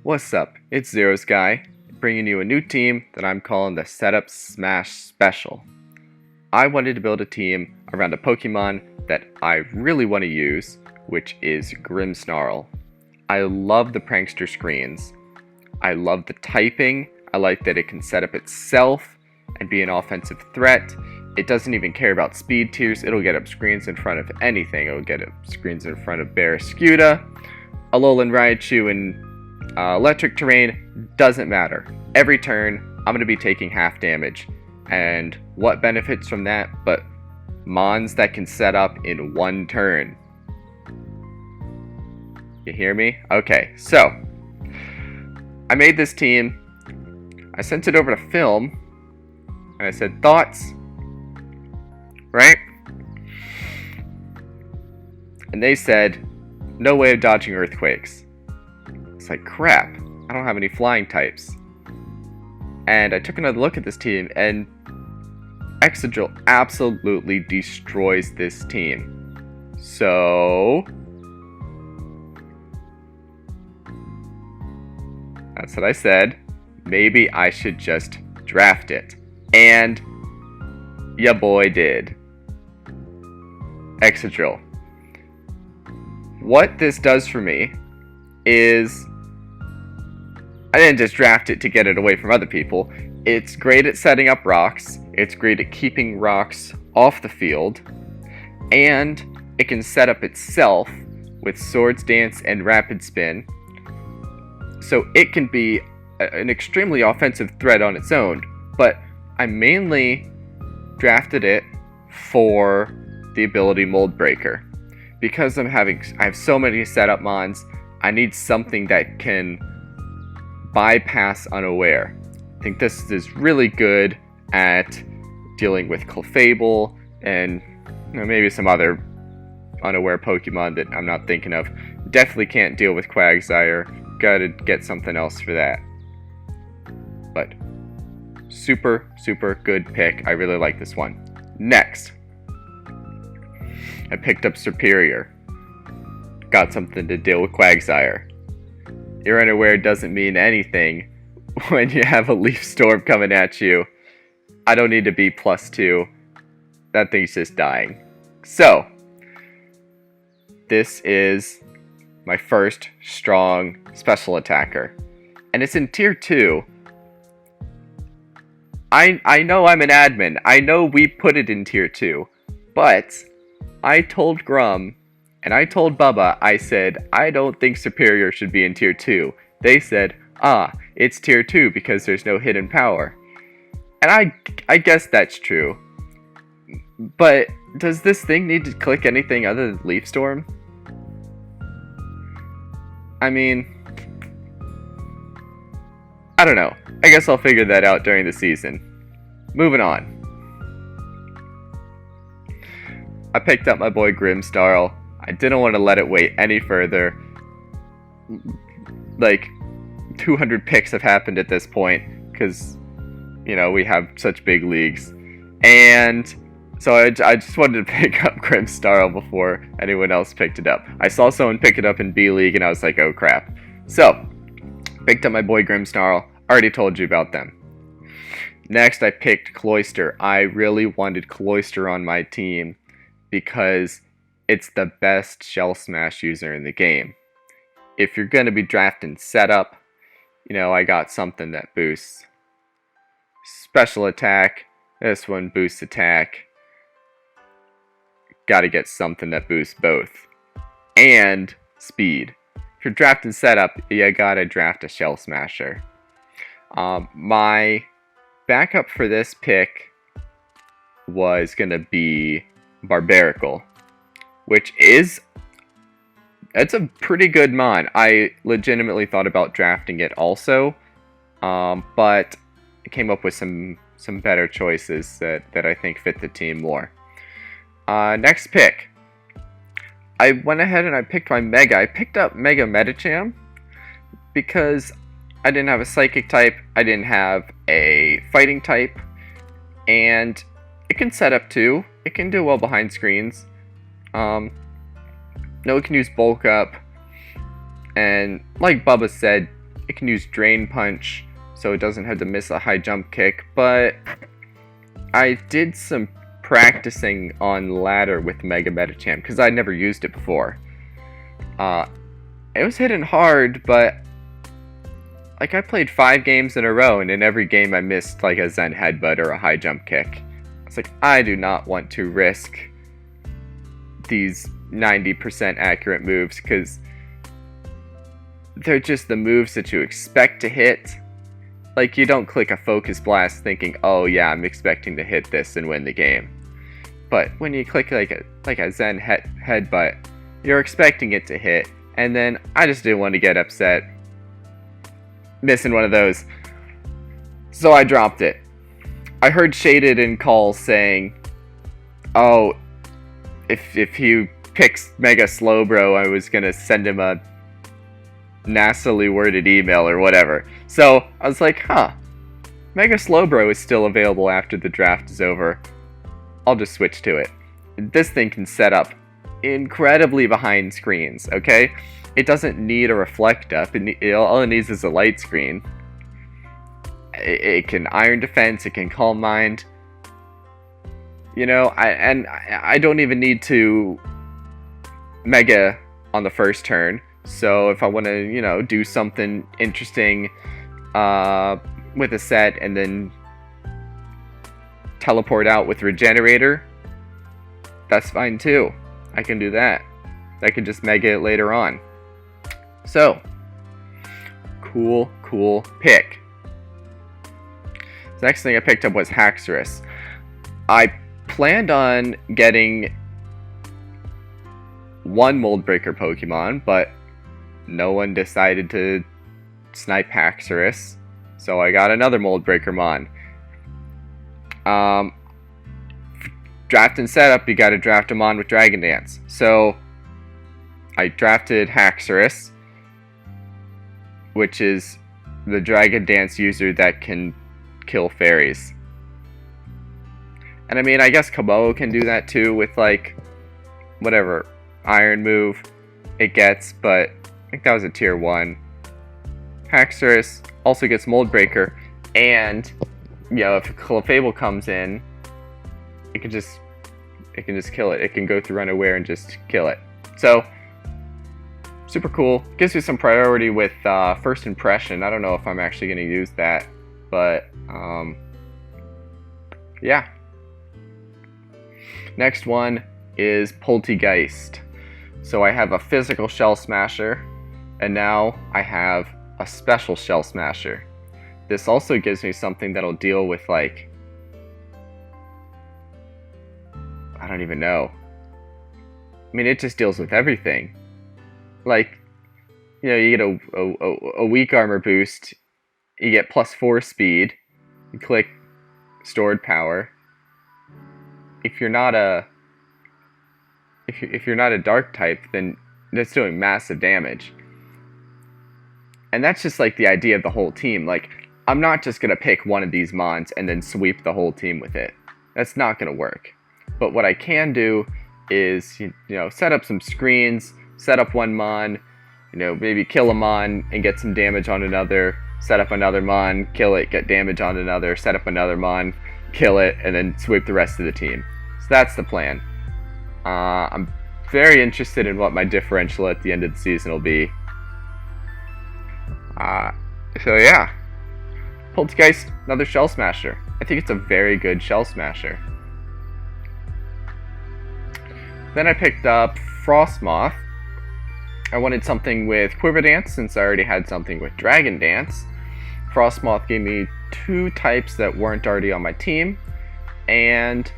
What's up? It's Zero's Guy, bringing you a new team that I'm calling the Setup Smash Special. I wanted to build a team around a Pokemon that I really want to use, which is Grimmsnarl. I love the prankster screens. I love the typing. I like that it can set up itself and be an offensive threat. It doesn't even care about speed tiers. It'll get up screens in front of anything. It'll get up screens in front of Barraskewda, Alolan Raichu, and electric terrain. Doesn't matter. Every turn, I'm going to be taking half damage. And what benefits from that but mons that can set up in one turn? You hear me? Okay, so I made this team. I sent it over to Film, and I said, thoughts? Right? And they said, no way of dodging earthquakes. It's like, crap, I don't have any flying types. And I took another look at this team, and Excadrill absolutely destroys this team. So that's what I said. Maybe I should just draft it. And ya boy did. Excadrill. What this does for me is I didn't just draft it to get it away from other people. It's great at setting up rocks. It's great at keeping rocks off the field. And it can set up itself with Swords Dance and Rapid Spin. So it can be an extremely offensive threat on its own. But I mainly drafted it for the ability Mold Breaker. Because I have so many setup mons, I need something that can bypass Unaware. I think this is really good at dealing with Clefable and maybe some other Unaware Pokemon that I'm not thinking of. Definitely can't deal with Quagsire. Gotta get something else for that. But super, super good pick. I really like this one. Next, I picked up Superior. Got something to deal with Quagsire. Your Unaware doesn't mean anything when you have a Leaf Storm coming at you. I don't need to be +2. That thing's just dying. So, this is my first strong special attacker. And it's in tier 2. I know I'm an admin. I know we put it in tier 2. But I told Grum and I told Bubba, I said, I don't think Superior should be in tier 2. They said, it's tier 2 because there's no hidden power. And I guess that's true. But does this thing need to click anything other than Leaf Storm? I mean, I don't know. I guess I'll figure that out during the season. Moving on. I picked up my boy Grimmsnarl. I didn't want to let it wait any further. Like, 200 picks have happened at this point, because, we have such big leagues. And so I just wanted to pick up Grimmsnarl before anyone else picked it up. I saw someone pick it up in B League, and I was like, oh crap. So, picked up my boy Grimmsnarl. Already told you about them. Next, I picked Cloyster. I really wanted Cloyster on my team, because it's the best Shell Smash user in the game. If you're going to be drafting setup, I got something that boosts special attack. This one boosts attack. Gotta get something that boosts both. And speed. If you're drafting setup, you gotta draft a Shell Smasher. My backup for this pick was gonna be Barbaracle, which it's a pretty good mon. I legitimately thought about drafting it also, but I came up with some better choices that I think fit the team more. Next pick, I went ahead and I picked my Mega. I picked up Mega Medicham because I didn't have a Psychic type, I didn't have a Fighting type, and it can set up too. It can do well behind screens. No, it can use bulk up, and like Bubba said, It can use Drain Punch, so it doesn't have to miss a high jump kick, but I did some practicing on ladder with Mega Metachamp, because I'd never used it before. It was hitting hard, but like I played 5 games in a row, and in every game I missed like a Zen Headbutt or a high jump kick. It's like, I do not want to risk these 90% accurate moves, because they're just the moves that you expect to hit. Like, you don't click a Focus Blast thinking, oh yeah, I'm expecting to hit this and win the game. But when you click like a Zen Headbutt, you're expecting it to hit, and then I just didn't want to get upset missing one of those, so I dropped it. I heard Shaded in calls saying, oh, if he picks Mega Slowbro, I was gonna send him a nastily worded email or whatever. So I was like, huh, Mega Slowbro is still available after the draft is over. I'll just switch to it. This thing can set up incredibly behind screens, okay? It doesn't need a reflect up. All it needs is a light screen. It can Iron Defense, it can Calm Mind. You know, I don't even need to Mega on the first turn. So if I want to, you know, do something interesting with a set and then teleport out with Regenerator, that's fine too. I can do that. I can just Mega it later on. So, cool pick. The next thing I picked up was Haxorus. I planned on getting one Mold Breaker Pokemon, but no one decided to snipe Haxorus, so I got another Mold Breaker Mon. Draft and setup, you gotta draft a Mon with Dragon Dance. So I drafted Haxorus, which is the Dragon Dance user that can kill fairies. And I mean, I guess Kamo can do that too with like whatever Iron move it gets, but I think that was a tier 1. Haxorus also gets Mold Breaker, and you know, if Clefable comes in, it can just kill it. It can go through Unaware and just kill it. So super cool. Gives you some priority with First Impression. I don't know if I'm actually going to use that, but yeah. Next one is Poltegeist. So I have a physical Shell Smasher, and now I have a special Shell Smasher. This also gives me something that'll deal with, like, I don't even know. I mean, it just deals with everything. Like, you know, you get a weak armor boost, you get +4 speed, you click stored power. If you're not a dark type, then that's doing massive damage. And that's just like the idea of the whole team. Like, I'm not just gonna pick one of these mons and then sweep the whole team with it. That's not gonna work. But what I can do is, you know, set up some screens, set up one mon, you know, maybe kill a mon and get some damage on another, set up another mon, kill it, get damage on another, set up another mon, kill it, and then sweep the rest of the team. So that's the plan. I'm very interested in what my differential at the end of the season will be. So yeah. Poltegeist, another Shell Smasher. I think it's a very good Shell Smasher. Then I picked up Frostmoth. I wanted something with Quiver Dance since I already had something with Dragon Dance. Frostmoth gave me 2 types that weren't already on my team, and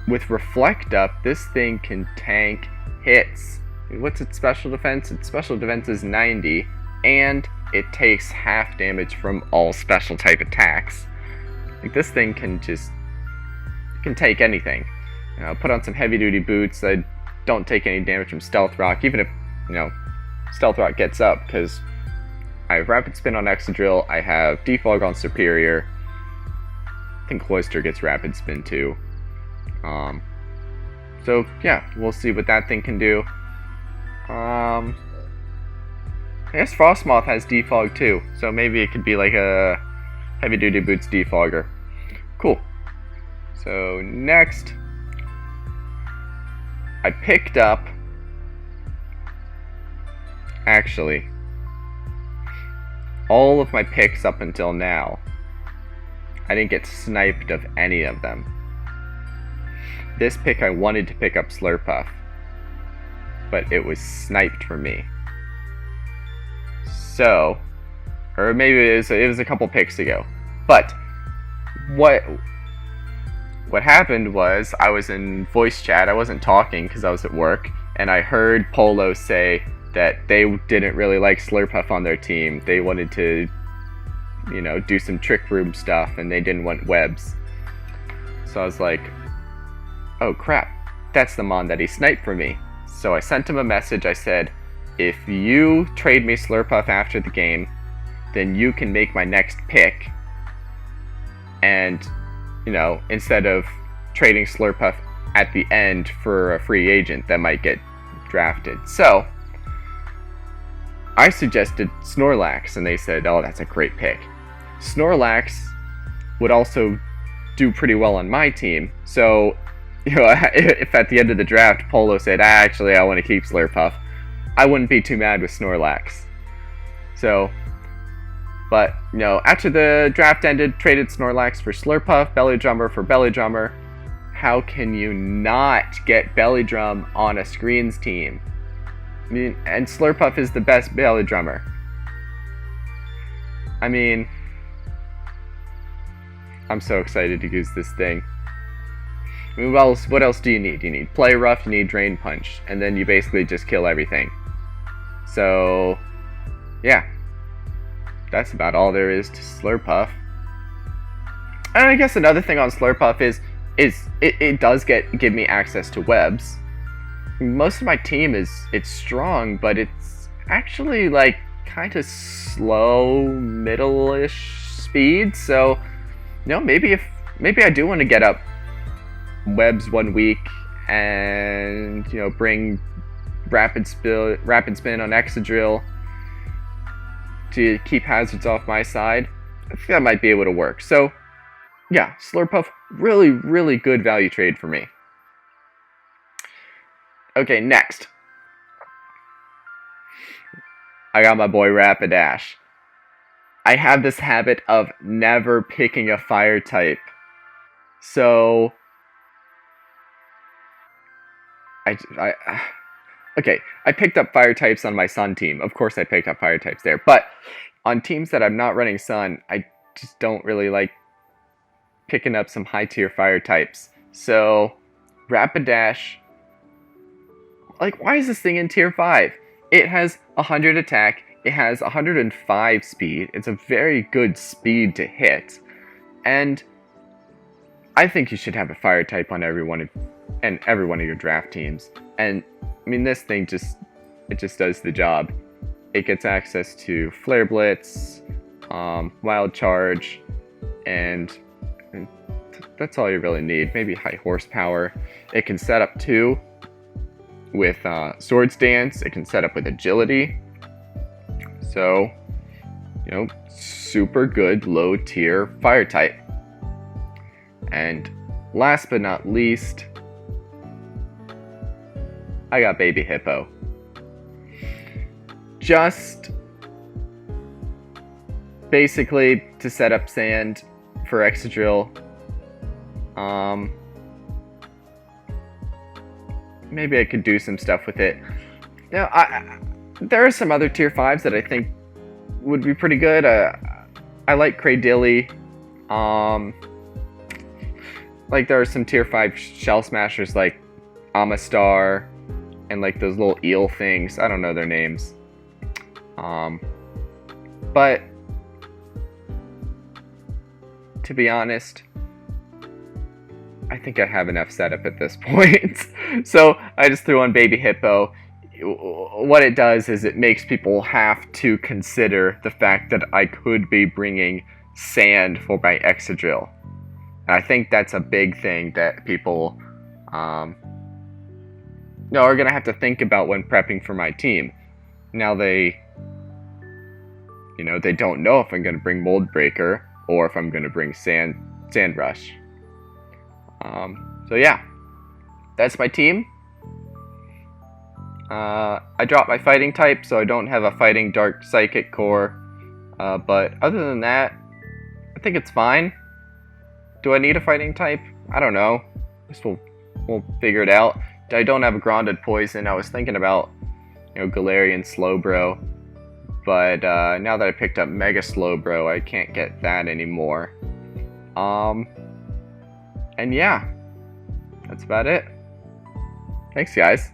with Reflect Up, this thing can tank hits. What's its special defense? Its special defense is 90, and it takes half damage from all special type attacks. Like, this thing can take anything. You know, put on some heavy duty boots. I don't take any damage from Stealth Rock, even if, you know, Stealth Rock gets up, because I have Rapid Spin on Excadrill, I have Defog on Superior. I think Cloyster gets Rapid Spin too. So yeah, we'll see what that thing can do. I guess Frostmoth has defog too, so maybe it could be like a heavy duty boots defogger. Cool. So next, I picked up, actually, all of my picks up until now. I didn't get sniped of any of them. This pick I wanted to pick up Slurpuff, but it was sniped for me. So, or maybe it was a couple picks ago. But what happened was I was in voice chat. I wasn't talking because I was at work, and I heard Polo say that they didn't really like Slurpuff on their team. They wanted to, you know, do some trick room stuff, and they didn't want webs. So I was like, oh crap, that's the mon that he sniped for me. So I sent him a message. I said, if you trade me Slurpuff after the game, then you can make my next pick. And, you know, instead of trading Slurpuff at the end for a free agent that might get drafted. So I suggested Snorlax, and they said, oh, that's a great pick. Snorlax would also do pretty well on my team. So, you know, if at the end of the draft Polo said, actually, I want to keep Slurpuff, I wouldn't be too mad with Snorlax. So, but, you know, after the draft ended, traded Snorlax for Slurpuff, Belly Drummer for Belly Drummer. How can you not get Belly Drum on a Screens team? I mean, and Slurpuff is the best Belly Drummer. I mean, I'm so excited to use this thing. I mean, what else do you need? You need Play Rough, you need Drain Punch, and then you basically just kill everything. So, yeah. That's about all there is to Slurpuff. And I guess another thing on Slurpuff is it does give me access to webs. Most of my team it's strong, but it's actually like kind of slow, middle-ish speed. So, you know, maybe I do want to get up webs 1 week and, you know, bring rapid spin on Excadrill to keep hazards off my side. I think that might be able to work. So, yeah, Slurpuff, really, really good value trade for me. Okay, next. I got my boy Rapidash. I have this habit of never picking a fire type. So, okay, I picked up fire types on my Sun team. Of course I picked up fire types there. But on teams that I'm not running Sun, I just don't really like picking up some high-tier fire types. So, Rapidash, like, why is this thing in tier 5? It has 100 attack, it has 105 speed, it's a very good speed to hit, and I think you should have a fire type on every one of your draft teams. And, I mean, this thing just does the job. It gets access to Flare Blitz, Wild Charge, and that's all you really need. Maybe high horsepower. It can set up too with Swords Dance. It can set up with Agility. So, you know, super good low tier fire type. And last but not least, I got Baby Hippo. Just basically to set up sand for Excadrill. Maybe I could do some stuff with it. Now, there are some other tier 5s that I think would be pretty good. I like Cradilly. Like, there are some tier 5 shell smashers like Amistar and like those little eel things. I don't know their names. But to be honest, I think I have enough setup at this point. So I just threw on Baby Hippo. What it does is it makes people have to consider the fact that I could be bringing sand for my Excadrill. And I think that's a big thing that people are going to have to think about when prepping for my team. Now, they You know, they don't know if I'm going to bring Mold Breaker or if I'm going to bring Sand Rush. So yeah, that's my team. I dropped my fighting type, so I don't have a fighting dark psychic core. But other than that, I think it's fine. Do I need a fighting type? I don't know. Guess we'll figure it out. I don't have a grounded poison. I was thinking about, you know, Galarian Slowbro, but now that I picked up Mega Slowbro, I can't get that anymore. And yeah, that's about it. Thanks, guys.